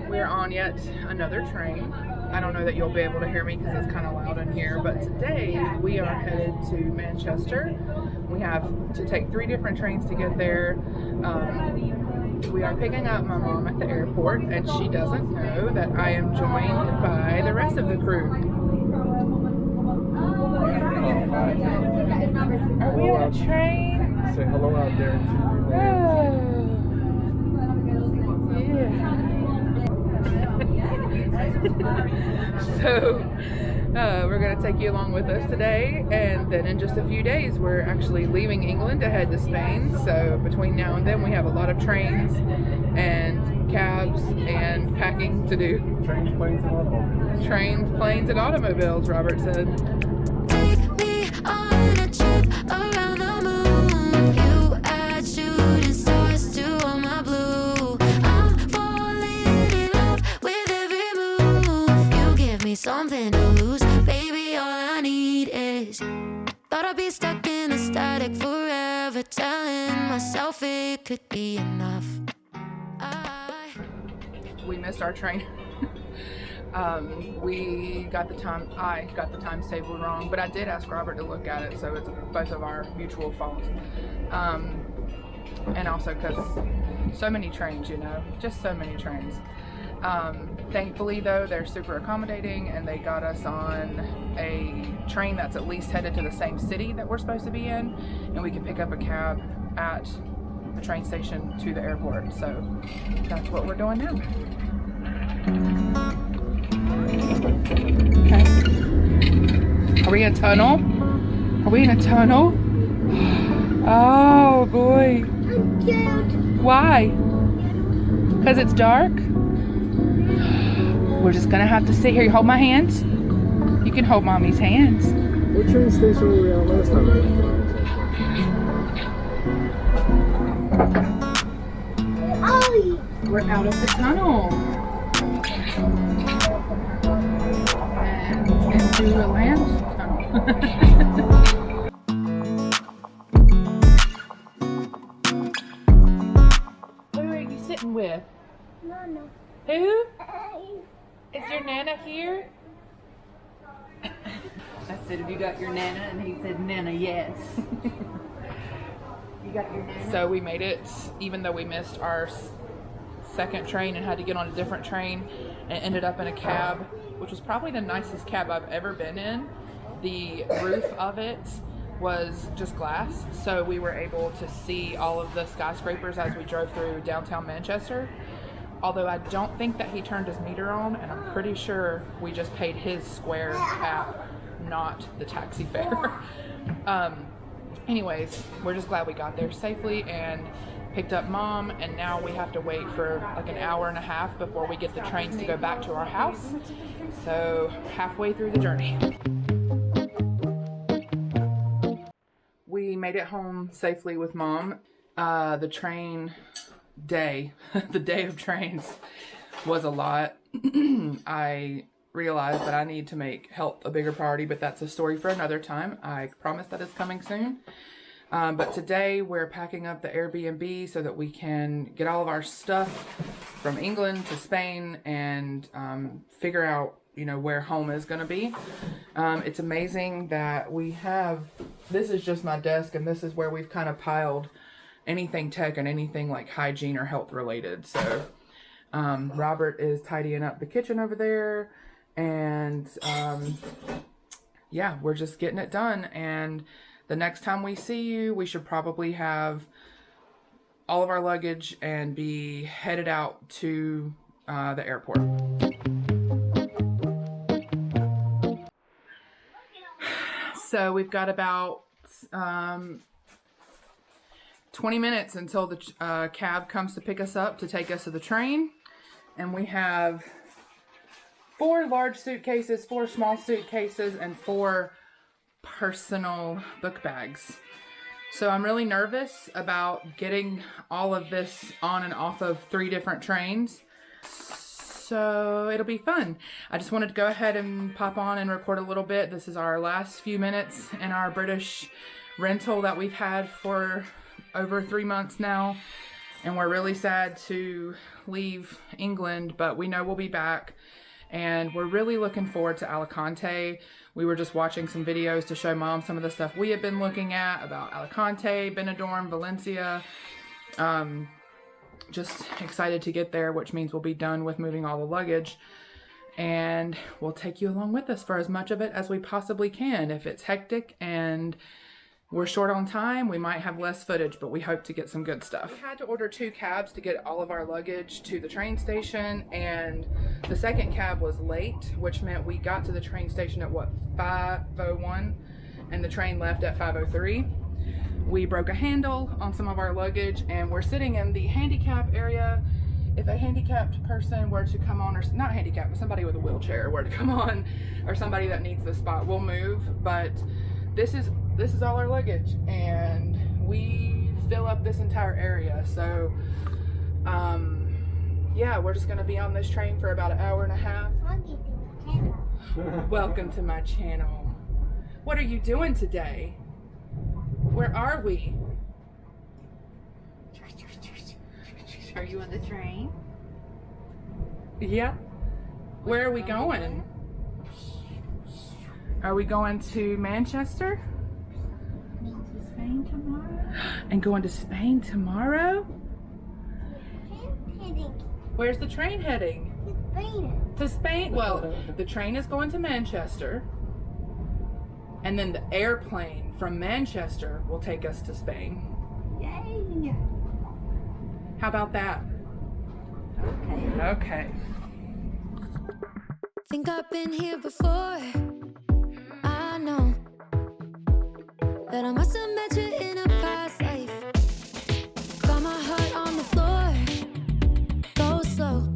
We're on yet another train. I don't know that you'll be able to hear me because it's kind of loud in here, but today we are headed to Manchester. We have to take 3 different trains to get there. We are picking up my mom at the airport, and she doesn't know that I am joined by the rest of the crew. Are we on a train? Say hello out there. So we're going to take you along with us today, and then in just a few days we're actually leaving England to head to Spain. So between now and then we have a lot of trains and cabs and packing to do. Trains, planes, and automobiles. Trains, planes, and automobiles, Robert said. Take me on a trip around the moon. You add shooting stars to all my blue. I'm falling in love with every move. You give me something to lose, baby. All I need is. Thought I'd be stuck in a static forever, telling myself it could be enough. We missed our train. I got the times table wrong, but I did ask Robert to look at it, so it's both of our mutual faults. And also because so many trains, just so many trains. Thankfully though, they're super accommodating, and they got us on a train that's at least headed to the same city that we're supposed to be in, and we can pick up a cab at the train station to the airport. So that's what we're doing now. Okay. Are we in a tunnel? Are we in a tunnel? Oh boy. I'm scared. Why? Because it's dark? We're just gonna have to sit here. You hold my hands? You can hold mommy's hands. What train station were we at last time? Oh, We're out of the tunnel. And into a land tunnel. Who are you sitting with? no. Who? Is your Nana here? I said, have you got your Nana? And he said, Nana, yes. You got your Nana? So we made it, even though we missed our second train and had to get on a different train, and ended up in a cab, which was probably the nicest cab I've ever been in. The roof of it was just glass, so we were able to see all of the skyscrapers as we drove through downtown Manchester. Although I don't think that he turned his meter on, and I'm pretty sure we just paid his square cap, not the taxi fare. Anyways, we're just glad we got there safely and picked up mom, and now we have to wait for like an hour and a half before we get the trains to go back to our house. So halfway through the journey. We made it home safely with mom. The train day, the day of trains was a lot. I realized that I need to make health a bigger priority, but that's a story for another time. I promise that is coming soon. But today we're packing up the Airbnb so that we can get all of our stuff from England to Spain and figure out, where home is going to be. It's amazing that we have, this is just my desk, and this is where we've kind of piled anything tech and anything like hygiene or health related. So Robert is tidying up the kitchen over there, and yeah, we're just getting it done. And the next time we see you, we should probably have all of our luggage and be headed out to the airport. So we've got about 20 minutes until the cab comes to pick us up to take us to the train. And we have 4 large suitcases, 4 small suitcases, and 4 personal book bags. So I'm really nervous about getting all of this on and off of 3 different trains. So it'll be fun. I just wanted to go ahead and pop on and record a little bit. This is our last few minutes in our British rental that we've had for over 3 months now. And we're really sad to leave England, but we know we'll be back. And we're really looking forward to Alicante. We were just watching some videos to show Mom some of the stuff we had been looking at about Alicante, Benidorm, Valencia. Just excited to get there, which means we'll be done with moving all the luggage. And we'll take you along with us for as much of it as we possibly can. If it's hectic and we're short on time, we might have less footage, but we hope to get some good stuff. We had to order 2 cabs to get all of our luggage to the train station, and the second cab was late, which meant we got to the train station at 5:01, and the train left at 5:03. We broke a handle on some of our luggage, and we're sitting in the handicap area. If a handicapped person were to come on, or not handicapped, but somebody with a wheelchair were to come on, or somebody that needs the spot, we'll move. But this is all our luggage, and we fill up this entire area. So yeah, we're just gonna be on this train for about 1.5 hours. Welcome to my channel. What are you doing today? Where are we? Are you on the train? Yeah. Where are we going? Are we going to Manchester? To Spain tomorrow? And going to Spain tomorrow? Where's the train heading? To Spain? Well, the train is going to Manchester. And then the airplane from Manchester will take us to Spain. Yay! How about that? Okay. Okay. Think I've been here before. I know that I must have met you in a past life. Got my heart on the floor. Go slow.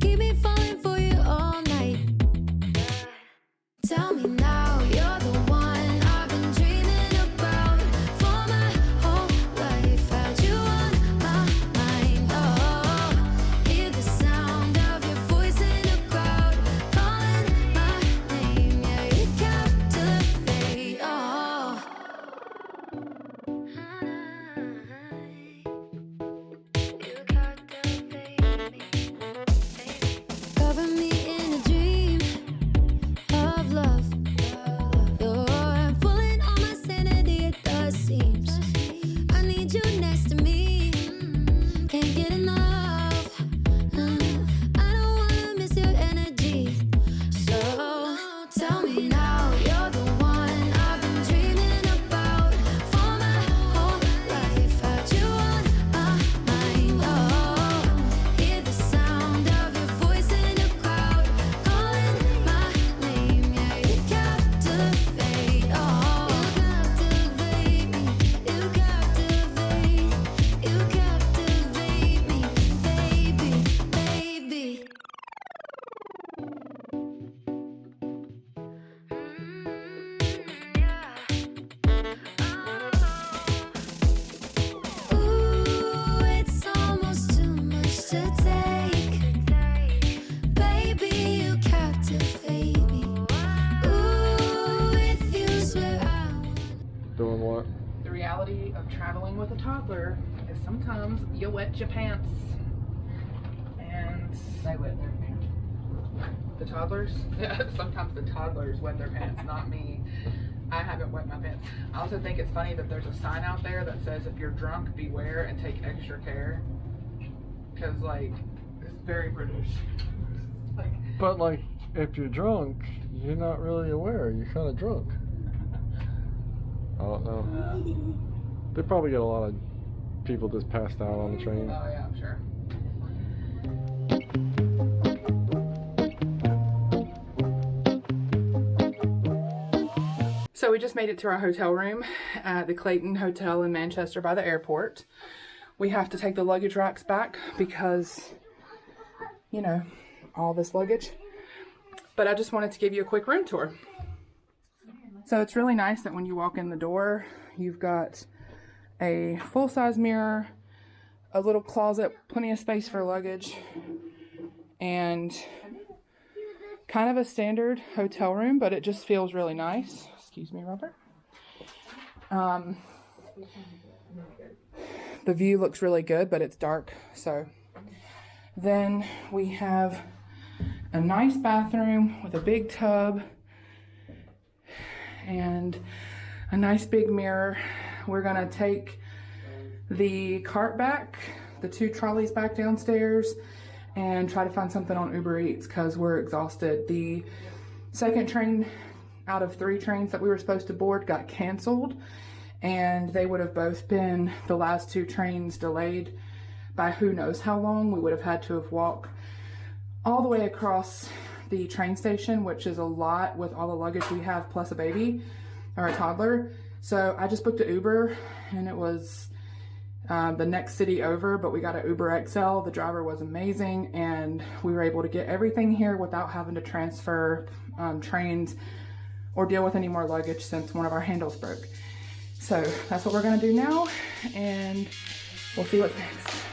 Keep me falling for you all night. Tell me now, you're the one I've been dreaming about for my whole life. Had you on my mind, oh. Hear the sound of your voice in a crowd, calling my name, yeah, you captivate, oh. You captivate me, baby. Cover me in a dream of love. You're pulling on my sanity, it does seem. I need you next to me. Can't get enough. I don't wanna miss your energy. So tell me now, you're the one I've been dreaming about for my whole life. Had you on my mind, oh. Hear the sound of your voice in a crowd, calling my name, yeah, you captivate, oh. You captivate me, you captivate me, baby, baby. Ooh, it's almost too much to take. Baby, you captivate me. Ooh, with you's where I wanna. Doing what? The reality of traveling with a toddler is sometimes you wet your pants. And They wet their pants. the toddlers, yeah, sometimes the toddlers wet their pants, not me. I haven't wet my pants. I also think it's funny that there's a sign out there that says if you're drunk, beware and take extra care. Because, like, it's very British. Like, But like, if you're drunk, you're not really aware. You're kind of drunk. I don't know. They probably get a lot of people just passed out on the train. oh yeah, I'm sure. So we just made it to our hotel room at the Clayton Hotel in Manchester by the airport. We have to take the luggage racks back because, you know, all this luggage. But I just wanted to give you a quick room tour. So it's really nice that when you walk in the door, you've got a full-size mirror, a little closet, plenty of space for luggage, and kind of a standard hotel room, but it just feels really nice. Excuse me, Robert. the view looks really good, but it's dark. So then we have a nice bathroom with a big tub and a nice big mirror. We're gonna take the cart back, the 2 trolleys back downstairs, and try to find something on Uber Eats because we're exhausted. The second train out of 3 trains that we were supposed to board got canceled, and they would have both been the last 2 trains delayed by who knows how long. We would have had to have walked all the way across the train station, which is a lot with all the luggage we have plus a baby or a toddler. So I just booked an Uber, and it was the next city over, but we got an Uber XL. The driver was amazing, and we were able to get everything here without having to transfer trains or deal with any more luggage since one of our handles broke. So that's what we're gonna do now, and we'll see what's next.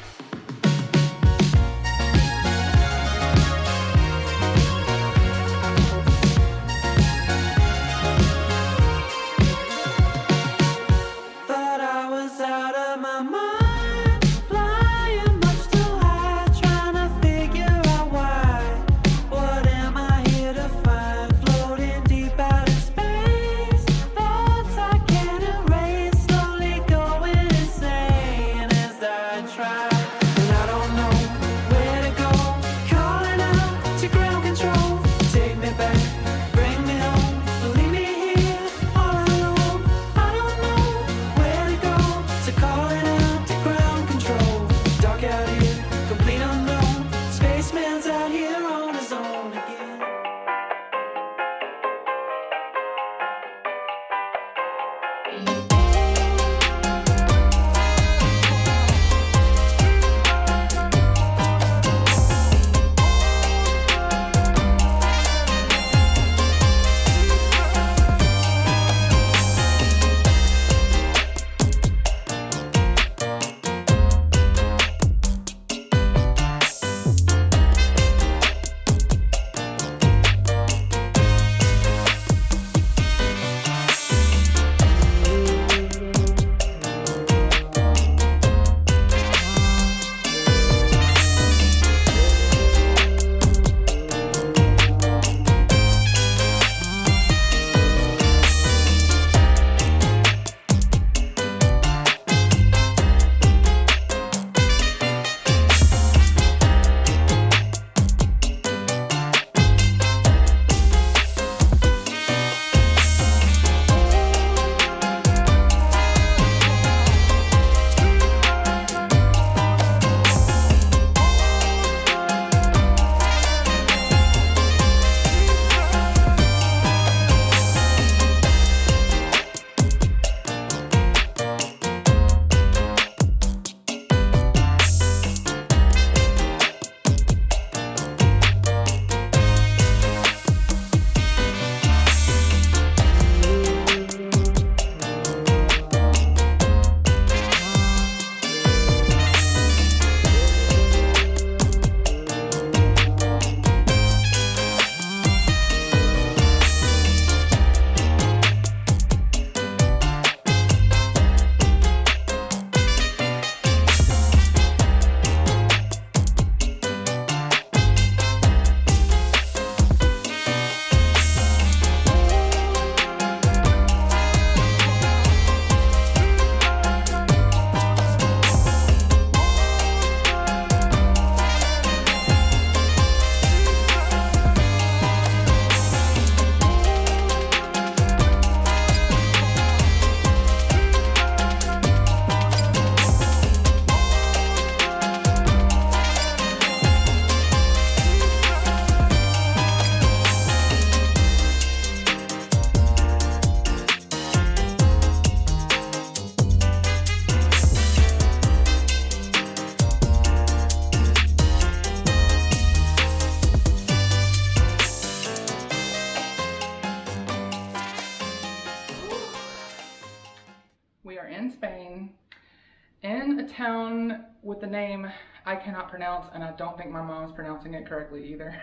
in a town with the name I cannot pronounce, and I don't think my mom's pronouncing it correctly either.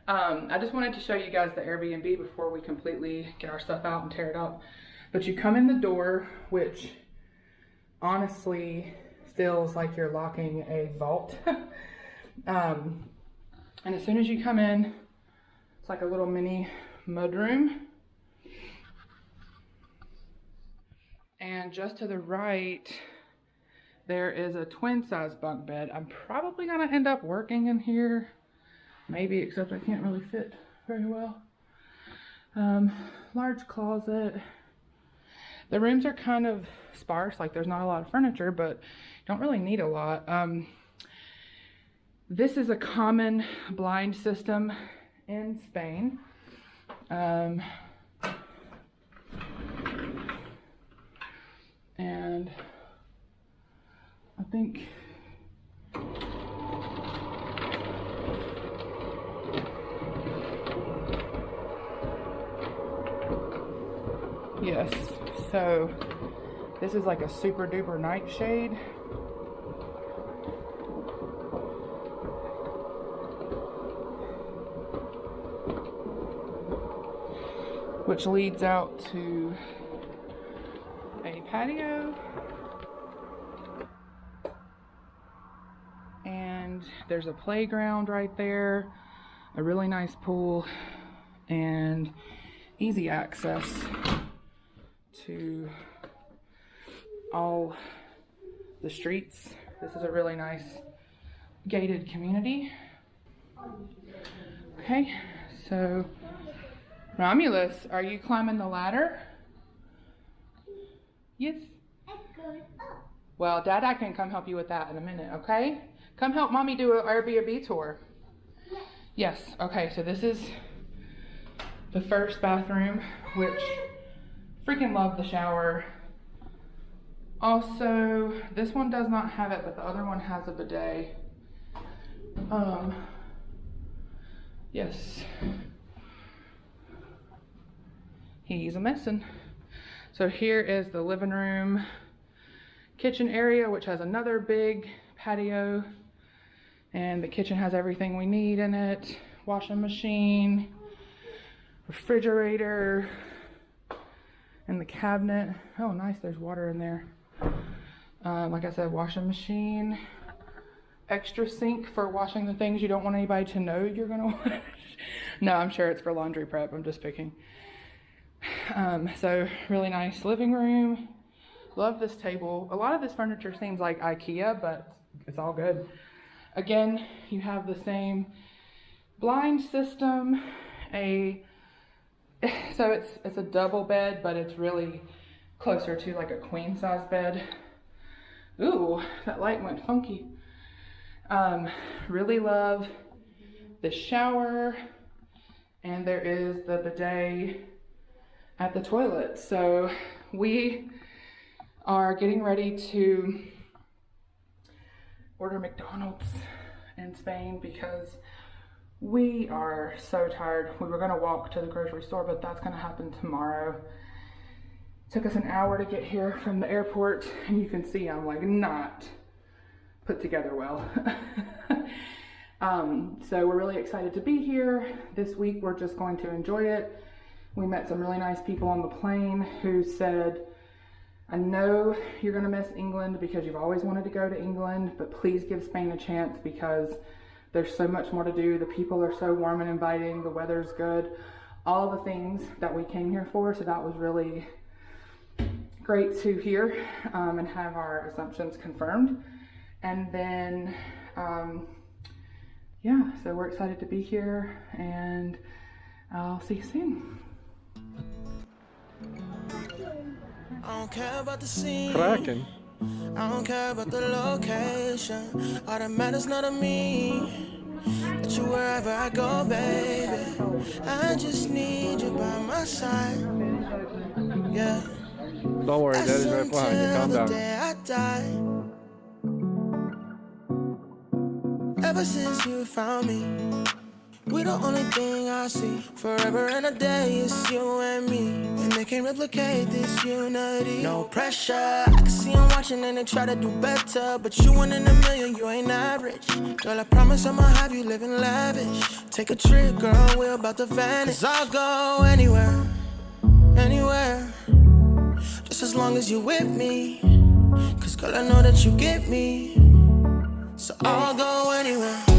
I just wanted to show you guys the Airbnb before we completely get our stuff out and tear it up. But you come in the door, which honestly feels like you're locking a vault. And as soon as you come in, it's like a little mini mudroom. And just to the right, there is a twin size bunk bed. I'm probably gonna end up working in here. Maybe, except I can't really fit very well. Large closet. The rooms are kind of sparse, like there's not a lot of furniture, but you don't really need a lot. This is a common blind system in Spain. And I think yes, so this is like a super duper nightshade. Which leads out to a patio. And there's a playground right there, a really nice pool, and easy access to all the streets. This is a really nice gated community. Okay, so Romulus, are you climbing the ladder? Yes? Well, Dada can come help you with that in a minute, okay? Come help Mommy do an Airbnb tour. Yes, okay, so this is the first bathroom, which freaking love the shower. Also, this one does not have it, but the other one has a bidet. Yes. He's a messin'. So here is the living room, kitchen area, which has another big patio. And the kitchen has everything we need in it. Washing machine, refrigerator, and the cabinet. Oh, nice, there's water in there. Like I said, washing machine, extra sink for washing the things you don't want anybody to know you're gonna wash. No, I'm sure it's for laundry prep, I'm just picking. So really nice living room. Love this table. A lot of this furniture seems like IKEA, but it's all good. Again, you have the same blind system. So it's a double bed, but it's really closer to like a queen size bed. Ooh, that light went funky. Really love the shower, and there is the bidet at the toilet. So we are getting ready to order McDonald's in Spain because we are so tired. We were gonna walk to the grocery store, but that's gonna happen tomorrow. Took us an hour to get here from the airport, and you can see I'm like not put together well. So we're really excited to be here. This week we're just going to enjoy it. We met some really nice people on the plane who said, I know you're gonna miss England because you've always wanted to go to England, but please give Spain a chance because there's so much more to do. The people are so warm and inviting, the weather's good, all the things that we came here for. So that was really great to hear and have our assumptions confirmed. And then, yeah, so we're excited to be here, and I'll see you soon. I don't care about the scene. Kraken. I don't care about the location. All that matters not to me. But you wherever I go, baby. I just need you by my side. Yeah. Don't worry, Daddy's right behind you. Calm Until the down. day I die. Ever since you found me, we the only thing I see. Forever and a day, it's you and me. And they can't replicate this unity. No pressure, I can see them watching and they try to do better. But you one in a million, you ain't average. Girl, I promise I'ma have you living lavish. Take a trip, girl, we're about to vanish. 'Cause I'll go anywhere, anywhere, just as long as you're with me. 'Cause Girl, I know that you get me, so I'll go anywhere.